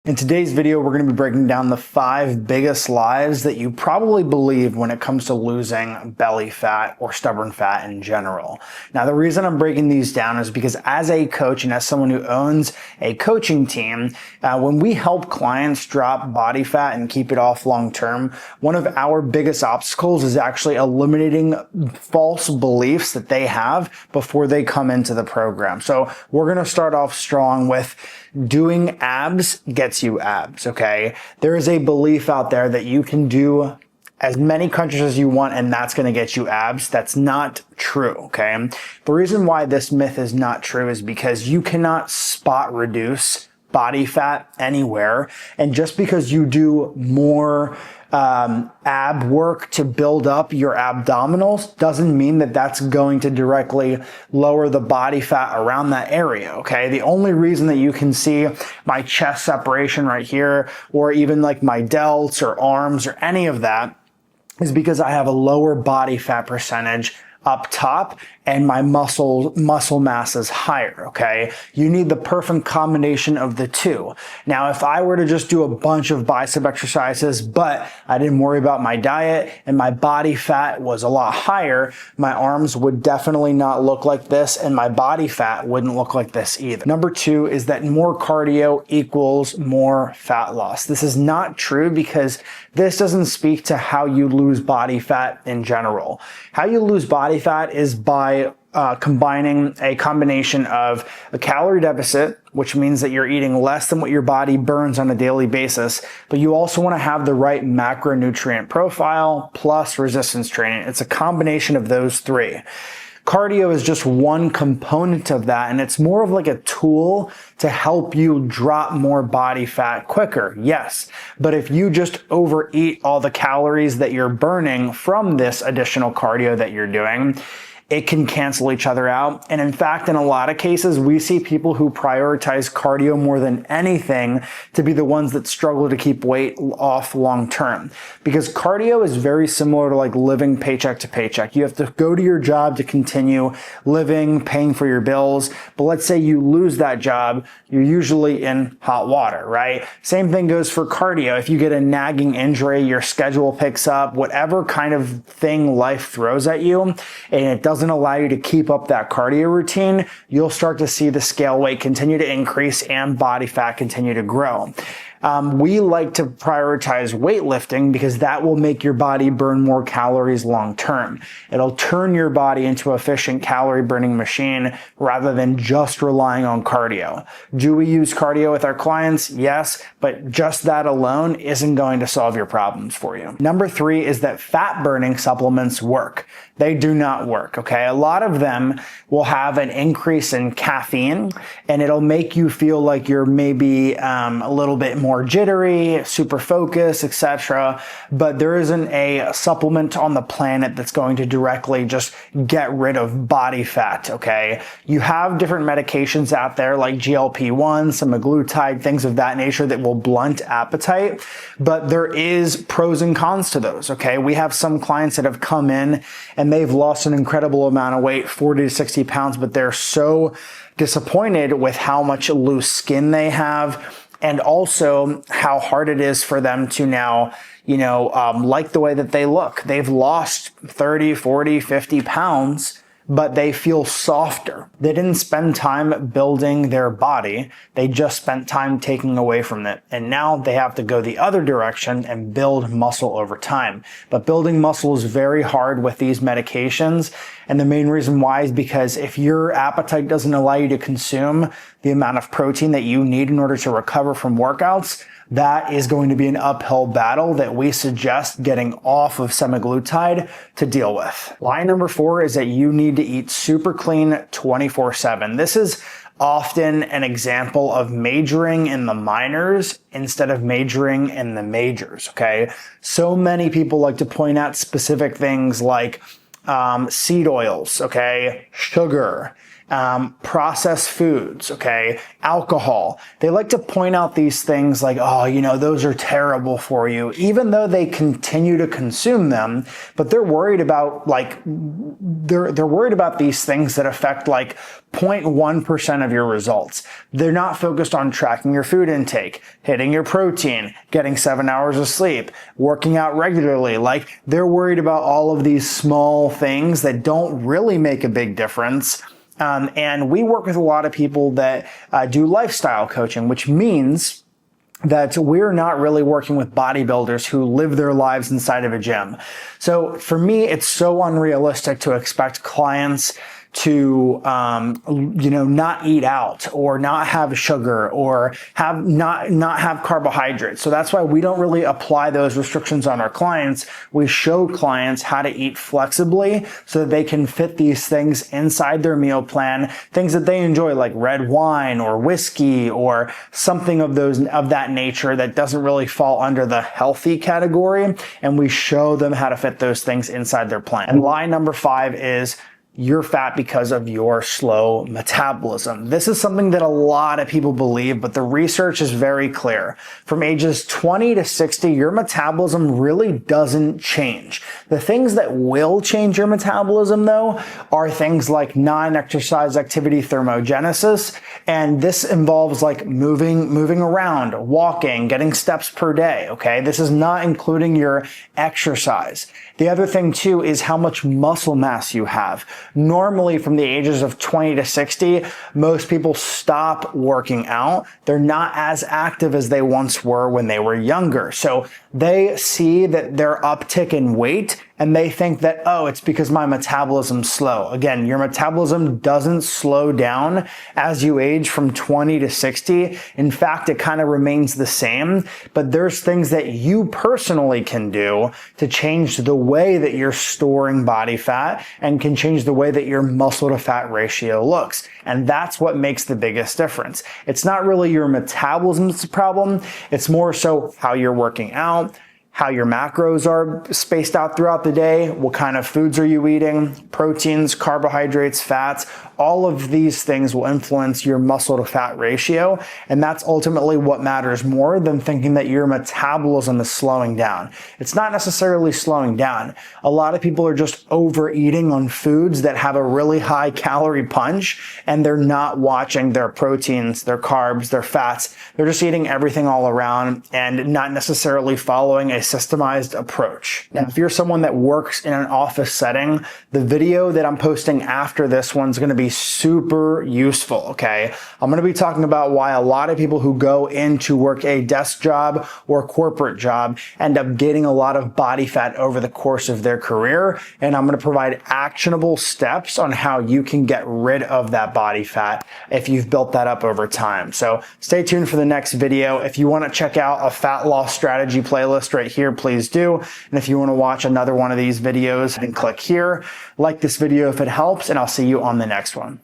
In today's video, we're going to be breaking down the 5 biggest lies that you probably believe when it comes to losing belly fat or stubborn fat in general. Now, the reason I'm breaking these down is because as a coach and as someone who owns a coaching team, when we help clients drop body fat and keep it off long term, one of our biggest obstacles is actually eliminating false beliefs that they have before they come into the program. So we're going to start off strong with doing abs gets you abs, okay? There is a belief out there that you can do as many crunches as you want and that's going to get you abs. That's not true, okay? The reason why this myth is not true is because you cannot spot reduce body fat anywhere. And just because you do more ab work to build up your abdominals doesn't mean that that's going to directly lower the body fat around that area, okay? The only reason that you can see my chest separation right here, or even like my delts or arms or any of that, is because I have a lower body fat percentage up top and my muscle mass is higher, okay? You need the perfect combination of the two. Now, if I were to just do a bunch of bicep exercises, but I didn't worry about my diet and my body fat was a lot higher, my arms would definitely not look like this and my body fat wouldn't look like this either. Number 2 is that more cardio equals more fat loss. This is not true because this doesn't speak to how you lose body fat in general. How you lose body fat is by combining a combination of a calorie deficit, which means that you're eating less than what your body burns on a daily basis, but you also want to have the right macronutrient profile plus resistance training. It's a combination of those 3. Cardio is just one component of that, and it's more of like a tool to help you drop more body fat quicker, yes. But if you just overeat all the calories that you're burning from this additional cardio that you're doing, it can cancel each other out. And in fact, in a lot of cases, we see people who prioritize cardio more than anything to be the ones that struggle to keep weight off long term. Because cardio is very similar to like living paycheck to paycheck. You have to go to your job to continue living, paying for your bills. But let's say you lose that job, you're usually in hot water, right? Same thing goes for cardio. If you get a nagging injury, your schedule picks up, whatever kind of thing life throws at you, and it doesn't allow you to keep up that cardio routine, you'll start to see the scale weight continue to increase and body fat continue to grow. We like to prioritize weightlifting because that will make your body burn more calories long term. It'll turn your body into an efficient calorie burning machine rather than just relying on cardio. Do we use cardio with our clients? Yes, but just that alone isn't going to solve your problems for you. Number 3 is that fat burning supplements work. They do not work, okay? A lot of them will have an increase in caffeine and it'll make you feel like you're maybe a little bit more jittery, super focused, etc. But there isn't a supplement on the planet that's going to directly just get rid of body fat, okay? You have different medications out there like GLP-1, semaglutide, things of that nature that will blunt appetite, but there is pros and cons to those, okay? We have some clients that have come in and they've lost an incredible amount of weight, 40 to 60 pounds, but they're so disappointed with how much loose skin they have and also how hard it is for them to now, like the way that they look. They've lost 30, 40, 50 pounds, but they feel softer. They didn't spend time building their body. They just spent time taking away from it. And now they have to go the other direction and build muscle over time. But building muscle is very hard with these medications. And the main reason why is because if your appetite doesn't allow you to consume the amount of protein that you need in order to recover from workouts, that is going to be an uphill battle that we suggest getting off of semaglutide to deal with. Lie number 4 is that you need to eat super clean 24/7. This is often an example of majoring in the minors instead of majoring in the majors, okay? So many people like to point out specific things like seed oils, okay, sugar, processed foods, okay, alcohol. They like to point out these things like, oh, you know, those are terrible for you, even though they continue to consume them, but they're worried about they're worried about these things that affect like 0.1% of your results. They're not focused on tracking your food intake, hitting your protein, getting 7 hours of sleep, working out regularly. Like, they're worried about all of these small things that don't really make a big difference. And we work with a lot of people that do lifestyle coaching, which means that we're not really working with bodybuilders who live their lives inside of a gym. So for me, it's so unrealistic to expect clients to not eat out or not have sugar or not have carbohydrates. So that's why we don't really apply those restrictions on our clients. We show clients how to eat flexibly so that they can fit these things inside their meal plan, things that they enjoy like red wine or whiskey or something of that nature that doesn't really fall under the healthy category, and we show them how to fit those things inside their plan. And lie number 5 is you're fat because of your slow metabolism. This is something that a lot of people believe, but the research is very clear. From ages 20 to 60, your metabolism really doesn't change. The things that will change your metabolism, though, are things like non-exercise activity thermogenesis, and this involves like moving around, walking, getting steps per day, okay? This is not including your exercise. The other thing, too, is how much muscle mass you have. Normally, from the ages of 20 to 60, most people stop working out. They're not as active as they once were when they were younger. So they see that their uptick in weight and they think that, oh, it's because my metabolism's slow. Again, your metabolism doesn't slow down as you age from 20 to 60. In fact, it kind of remains the same, but there's things that you personally can do to change the way that you're storing body fat and can change the way that your muscle to fat ratio looks. And that's what makes the biggest difference. It's not really your metabolism that's the problem. It's more so how you're working out, how your macros are spaced out throughout the day, what kind of foods are you eating, proteins, carbohydrates, fats. All of these things will influence your muscle to fat ratio, and that's ultimately what matters more than thinking that your metabolism is slowing down. It's not necessarily slowing down. A lot of people are just overeating on foods that have a really high calorie punch, and they're not watching their proteins, their carbs, their fats. They're just eating everything all around and not necessarily following a systemized approach. Now, if you're someone that works in an office setting, the video that I'm posting after this one's going to be super useful, okay? I'm going to be talking about why a lot of people who go in to work a desk job or corporate job end up gaining a lot of body fat over the course of their career, and I'm going to provide actionable steps on how you can get rid of that body fat if you've built that up over time. So stay tuned for the next video. If you want to check out a fat loss strategy playlist right here, please do. And if you want to watch another one of these videos, then click here. Like this video if it helps, and I'll see you on the next one.